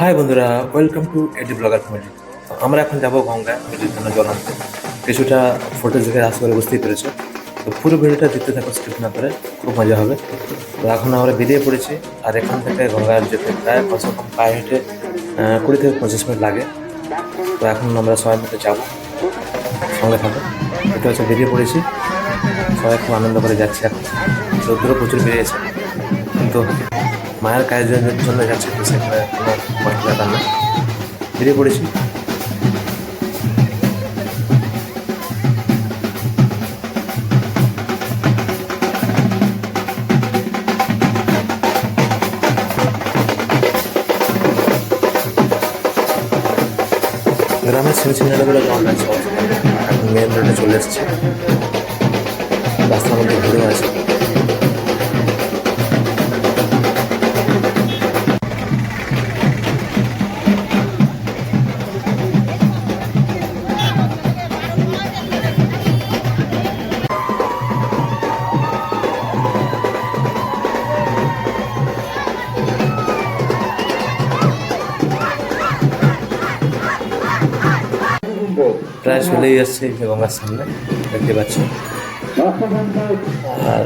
High বন্ধুরা, welcome to AD blogger family. আমরা এখন যাবো গঙ্গায় নদীর জন্য জল আনতে। কিছুটা ফটোজ দেখে আশা করে বুঝতেই পেরেছো। তো পুরো ভিডিওটা দেখতে থাকো, স্কিপ না করে, খুব মজা হবে। তো এখন আমরা বেরিয়ে পড়েছি, আর এখান থেকে গঙ্গার যেতে প্রায় কমসে কম পায়ে হেঁটে 20 থেকে 25 মিনিট লাগে। তো এখন আমরা সবাই মিলে যাবো, সঙ্গে থাকো। এটা হচ্ছে বেরিয়ে পড়েছি, সবাই খুব আনন্দ করে যাচ্ছে। এখন রোদ্দুরও প্রচুর বেরিয়েছে, কিন্তু মায়ের কাজের জন্য যাচ্ছে, তো সেখানে কোনো কষ্ট ব্যাপার না। বেরিয়ে পড়েছি। গ্রামের ছেলেগুলো কেমন আছে? এখন মেন রোডে চলে এসেছে, রাস্তার মধ্যে ঘুরেও আছে। প্রায় চলেই যাচ্ছে এই যে গঙ্গার সামনে, দেখতে পাচ্ছ। আর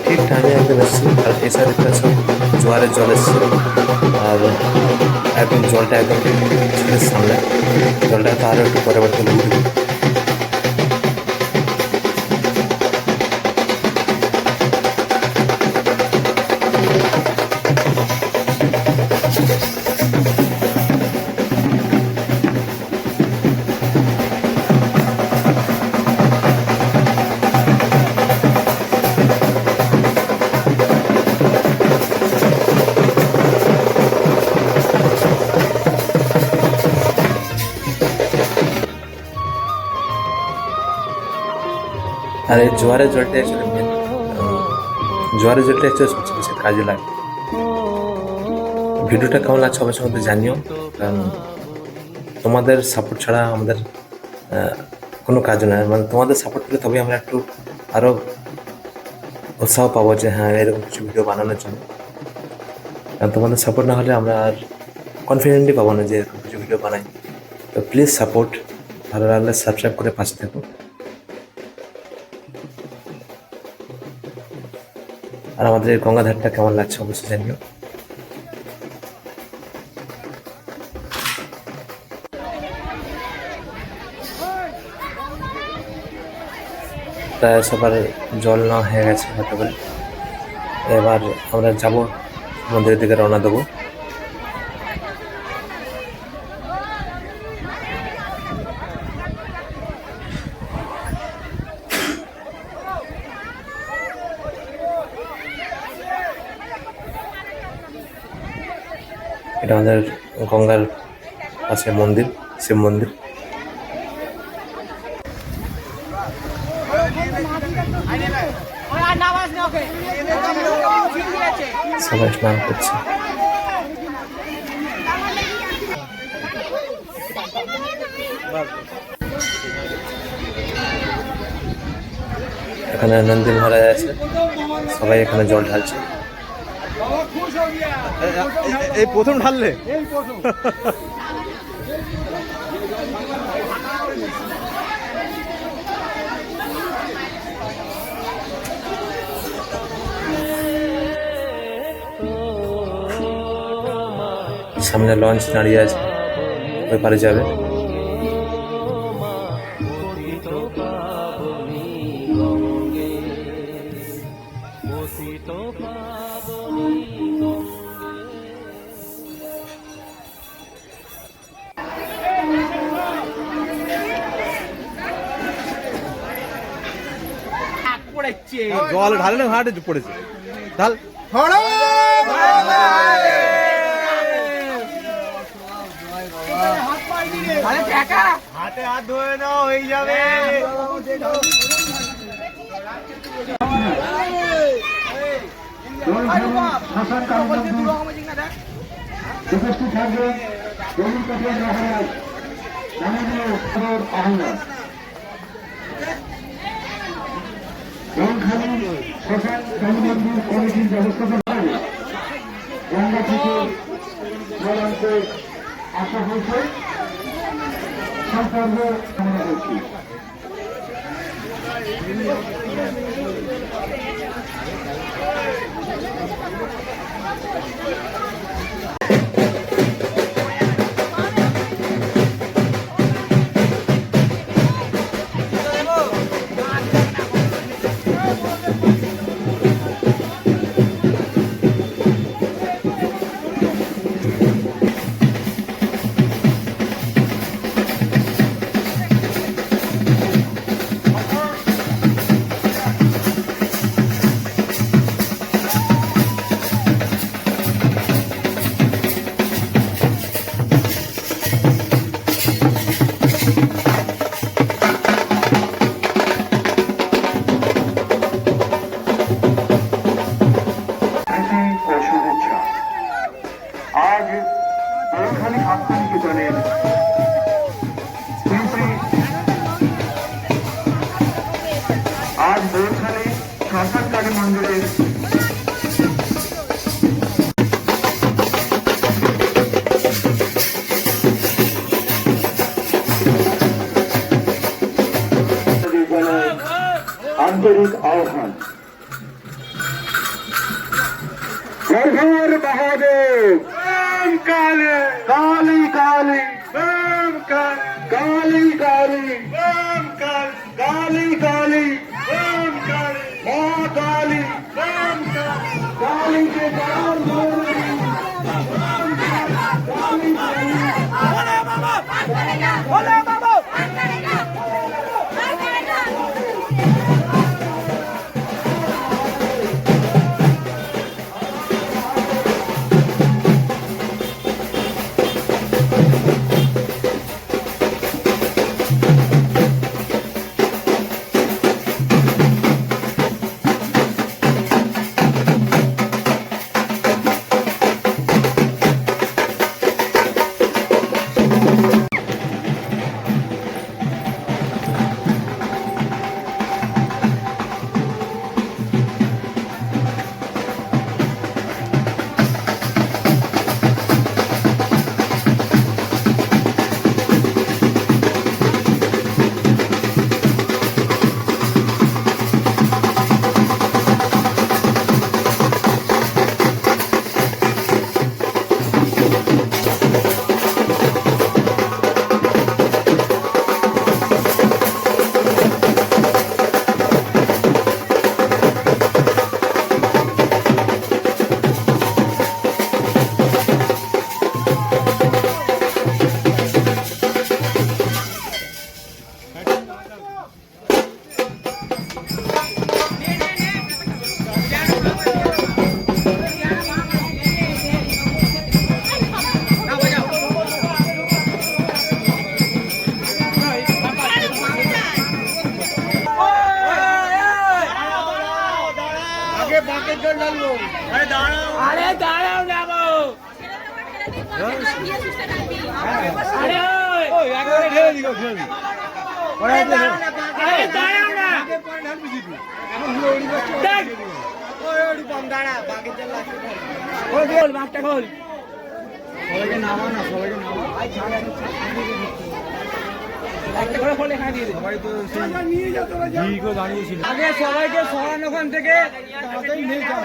ঠিক টাইমে একদম এসছে, আর এই সাইডটা সব জোয়ারের জল এসছে, আর একদম জলটা একদম ছেলের সামনে। জলটা তো আরও একটু পরে উঠবে। আর এই জোয়ারের জলটা অ্যাকচুয়ালি মেন, জোয়ারের জলটা অ্যাকচুয়ালি সবচেয়ে বেশি কাজে লাগে। ভিডিওটা কেমন লাগছে অবশ্যই মধ্যে জানিও, কারণ তোমাদের সাপোর্ট ছাড়া আমাদের কোনো কাজ নয়। মানে তোমাদের সাপোর্ট পেলে তবেই আমরা একটু আরও উৎসাহ পাবো যে হ্যাঁ এরকম কিছু ভিডিও বানানোর জন্য। কারণ তোমাদের সাপোর্ট না হলে আমরা আর কনফিডেন্টলি পাবো না যে এরকম কিছু ভিডিও বানাই। তো প্লিজ সাপোর্ট, ভালো লাগলে সাবস্ক্রাইব করে পাশে থাকো। আর আমাদের এই গঙ্গাধারটা কেমন লাগছে অবশ্যই জানিও। প্রায় সবার জল নেওয়া হয়ে গেছে হতে পারে। এবার আমরা যাব, মন্দিরের দিকে রওনা দেবো। এটা আমাদের গঙ্গার পাশে মন্দির, শিব মন্দির। সবাই স্নান করছে। এখানে নন্দী মহারাজ আছে, সবাই এখানে জল ঢালছে। এই প্রথম ঢাললে? সামনে লঞ্চ দাঁড়িয়ে আছে, ওই পারে যাবে। জল ঢালে না, হাটে পড়েছে ঢাল। হাতে হাত ধরে নাও হয়ে যাবে। উপস্থিত থাকবেন রবীন্দ্র কাপুর মহারাজ মাননীয় আহ্বান রংখালী শ্মশান কালীমন্দির কমিটির ব্যবস্থাপনায় গঙ্গা থেকে জলান্তে আসা হয়েছে সম্পর্ক কামনা করছি। আজ বৈখালী শান্তিনিকেতনের আজ বৈখালী শ্মশান কালী মন্দিরের আন্তরিক আহ্বান। हर हर महादेव काले काली काली काली काली काली काली माँ काली काली के नाम अरे दाঁড়াও না গো আরে ওই একবারে ঢেলে দিও ঢেলে আরে দাঁড়াও না এখন হলো ওই দেখ ওই ওই কম দাঁড়া বাকি চল ওই বল মাঠটা খোল সবাইকে নামাও না সবাইকে নামাও ভাই ছাড় একটা করে খোলে খাই দিয়ে সবাই তো নিয়ে যাও তোরা যা ঠিক দাঁড়িয়েছিল আগে সবাইকে সরানো ওখান থেকে তাড়াতাড়ি নিয়ে যাও